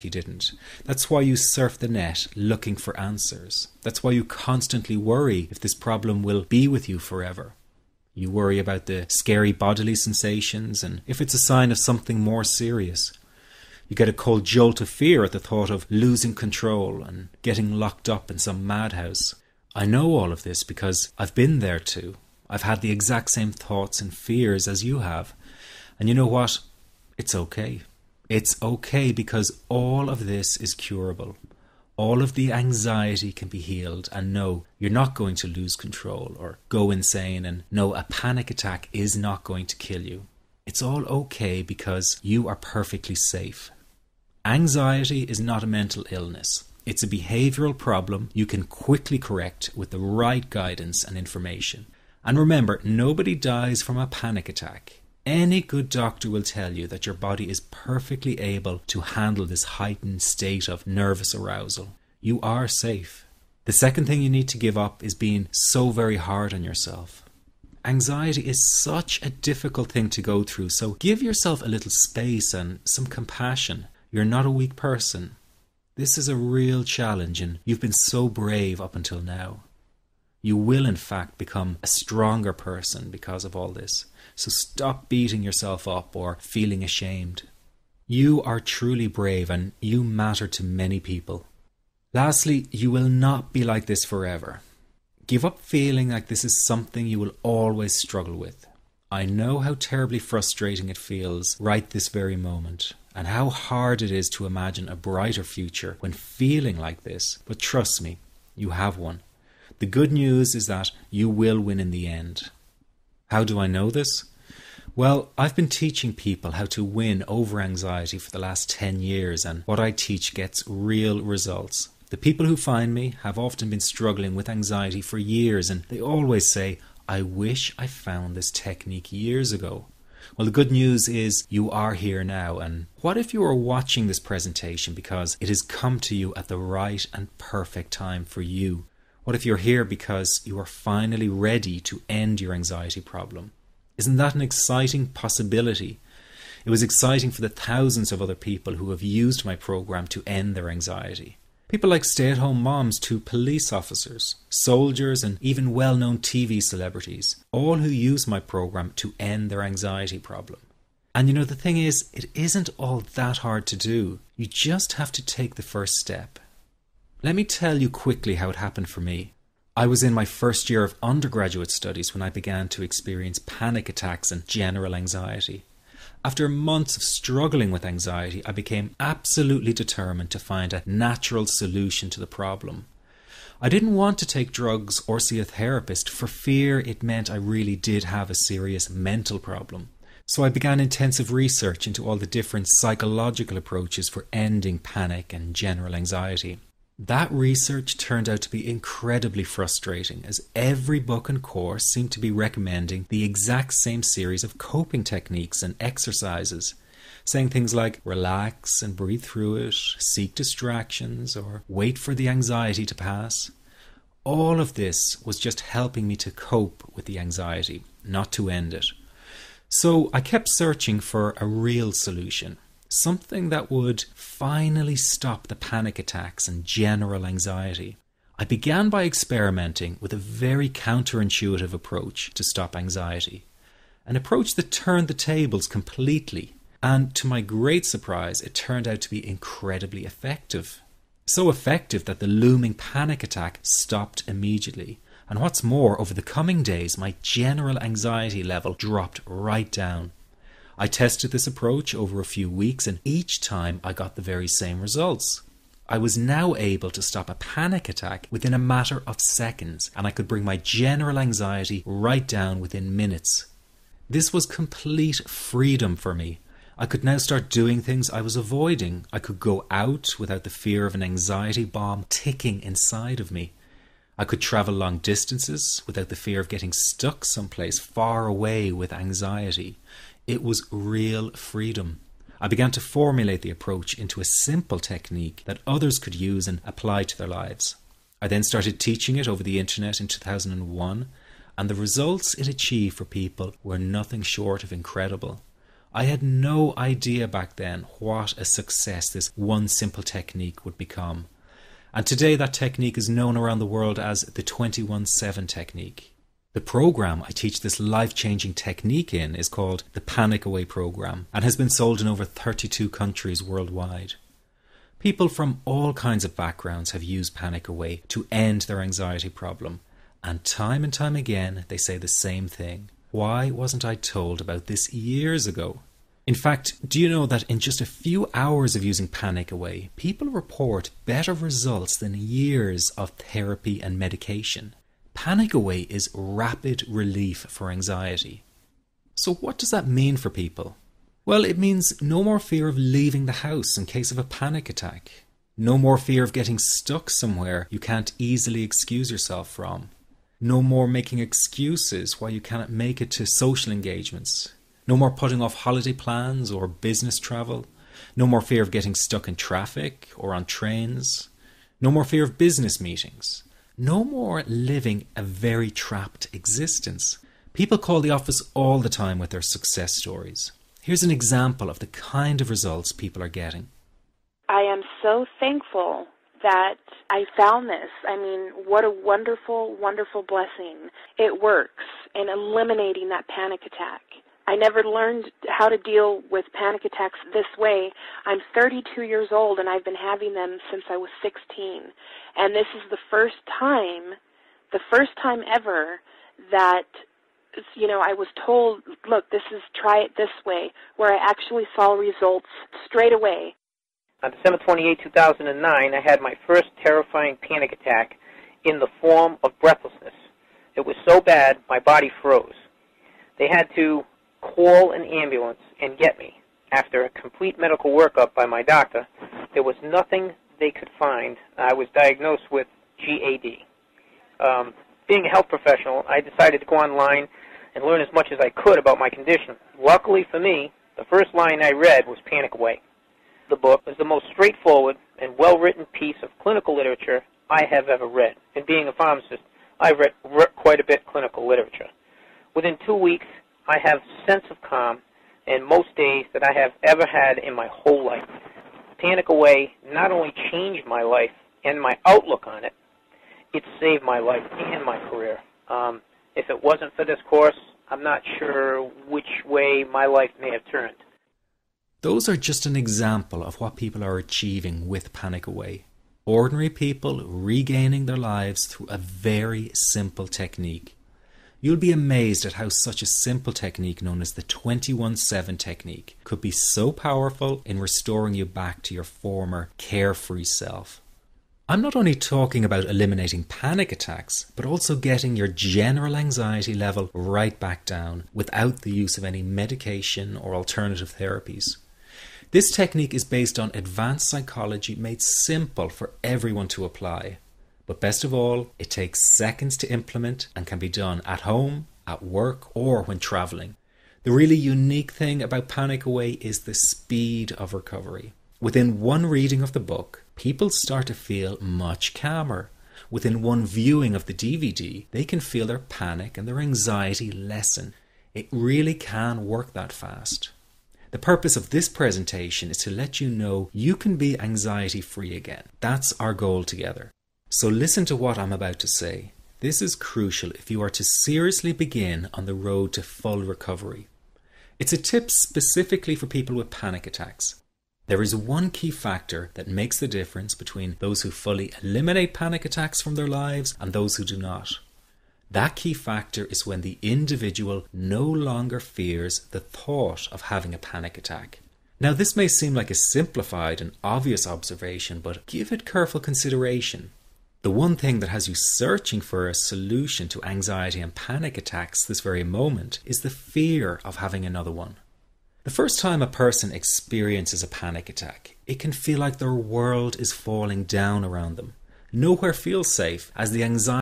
You didn't. That's why you surf the net looking for answers. That's why you constantly worry if this problem will be with you forever. You worry about the scary bodily sensations and if it's a sign of something more serious. You get a cold jolt of fear at the thought of losing control and getting locked up in some madhouse. I know all of this because I've been there too. I've had the exact same thoughts and fears as you have. And you know what? It's okay. It's okay because all of this is curable. All of the anxiety can be healed, and no, you're not going to lose control or go insane, and no, a panic attack is not going to kill you. It's all okay because you are perfectly safe. Anxiety is not a mental illness. It's a behavioral problem you can quickly correct with the right guidance and information. And remember, nobody dies from a panic attack. Any good doctor will tell you that your body is perfectly able to handle this heightened state of nervous arousal. You are safe. The second thing you need to give up is being so very hard on yourself. Anxiety is such a difficult thing to go through, so give yourself a little space and some compassion. You're not a weak person. This is a real challenge, and you've been so brave up until now. You will, in fact, become a stronger person because of all this. So stop beating yourself up or feeling ashamed. You are truly brave and you matter to many people. Lastly, you will not be like this forever. Give up feeling like this is something you will always struggle with. I know how terribly frustrating it feels right this very moment, and how hard it is to imagine a brighter future when feeling like this, but trust me, you have one. The good news is that you will win in the end. How do I know this? Well, I've been teaching people how to win over anxiety for the last 10 years, and what I teach gets real results. The people who find me have often been struggling with anxiety for years, and they always say, I wish I found this technique years ago. Well, the good news is you are here now, and what if you are watching this presentation because it has come to you at the right and perfect time for you? What if you're here because you are finally ready to end your anxiety problem? Isn't that an exciting possibility? It was exciting for the thousands of other people who have used my program to end their anxiety. People like stay-at-home moms to police officers, soldiers, and even well-known TV celebrities, all who use my program to end their anxiety problem. And you know, the thing is, it isn't all that hard to do. You just have to take the first step. Let me tell you quickly how it happened for me. I was in my first year of undergraduate studies when I began to experience panic attacks and general anxiety. After months of struggling with anxiety, I became absolutely determined to find a natural solution to the problem. I didn't want to take drugs or see a therapist for fear it meant I really did have a serious mental problem. So I began intensive research into all the different psychological approaches for ending panic and general anxiety. That research turned out to be incredibly frustrating, as every book and course seemed to be recommending the exact same series of coping techniques and exercises, saying things like relax and breathe through it, seek distractions, or wait for the anxiety to pass. All of this was just helping me to cope with the anxiety, not to end it. So I kept searching for a real solution. Something that would finally stop the panic attacks and general anxiety. I began by experimenting with a very counterintuitive approach to stop anxiety. An approach that turned the tables completely. And to my great surprise, it turned out to be incredibly effective. So effective that the looming panic attack stopped immediately. And what's more, over the coming days, my general anxiety level dropped right down. I tested this approach over a few weeks, and each time I got the very same results. I was now able to stop a panic attack within a matter of seconds, and I could bring my general anxiety right down within minutes. This was complete freedom for me. I could now start doing things I was avoiding. I could go out without the fear of an anxiety bomb ticking inside of me. I could travel long distances without the fear of getting stuck someplace far away with anxiety. It was real freedom. I began to formulate the approach into a simple technique that others could use and apply to their lives. I then started teaching it over the internet in 2001, and the results it achieved for people were nothing short of incredible. I had no idea back then what a success this one simple technique would become. And today that technique is known around the world as the 21-7 technique. The program I teach this life-changing technique in is called the Panic Away program and has been sold in over 32 countries worldwide. People from all kinds of backgrounds have used Panic Away to end their anxiety problem, and time again they say the same thing. Why wasn't I told about this years ago? In fact, do you know that in just a few hours of using Panic Away, people report better results than years of therapy and medication? Panic Away is rapid relief for anxiety. So what does that mean for people? Well, it means no more fear of leaving the house in case of a panic attack. No more fear of getting stuck somewhere you can't easily excuse yourself from. No more making excuses why you cannot make it to social engagements. No more putting off holiday plans or business travel. No more fear of getting stuck in traffic or on trains. No more fear of business meetings. No more living a very trapped existence. People call the office all the time with their success stories. Here's an example of the kind of results people are getting. I am so thankful that I found this. I mean, what a wonderful, wonderful blessing. It works in eliminating that panic attack. I never learned how to deal with panic attacks this way. I'm 32 years old and I've been having them since I was 16. And this is the first time ever that, I was told, look, try it this way, where I actually saw results straight away. On December 28, 2009, I had my first terrifying panic attack in the form of breathlessness. It was so bad, my body froze. They had to call an ambulance and get me. After a complete medical workup by my doctor, there was nothing they could find. I was diagnosed with GAD. Being a health professional, I decided to go online and learn as much as I could about my condition. Luckily for me, the first line I read was Panic Away. The book is the most straightforward and well-written piece of clinical literature I have ever read. And being a pharmacist, I've read quite a bit of clinical literature. Within 2 weeks, I have a sense of calm in most days that I have ever had in my whole life. Panic Away not only changed my life and my outlook on it, it saved my life and my career. If it wasn't for this course, I'm not sure which way my life may have turned. Those are just an example of what people are achieving with Panic Away. Ordinary people regaining their lives through a very simple technique. You'll be amazed at how such a simple technique known as the 21-7 technique could be so powerful in restoring you back to your former carefree self. I'm not only talking about eliminating panic attacks, but also getting your general anxiety level right back down without the use of any medication or alternative therapies. This technique is based on advanced psychology made simple for everyone to apply. But best of all, it takes seconds to implement and can be done at home, at work, or when traveling. The really unique thing about Panic Away is the speed of recovery. Within one reading of the book, people start to feel much calmer. Within one viewing of the DVD, they can feel their panic and their anxiety lessen. It really can work that fast. The purpose of this presentation is to let you know you can be anxiety-free again. That's our goal together. So listen to what I'm about to say. This is crucial if you are to seriously begin on the road to full recovery. It's a tip specifically for people with panic attacks. There is one key factor that makes the difference between those who fully eliminate panic attacks from their lives and those who do not. That key factor is when the individual no longer fears the thought of having a panic attack. Now, this may seem like a simplified and obvious observation, but give it careful consideration. The one thing that has you searching for a solution to anxiety and panic attacks this very moment is the fear of having another one. The first time a person experiences a panic attack, it can feel like their world is falling down around them. Nowhere feels safe as the anxiety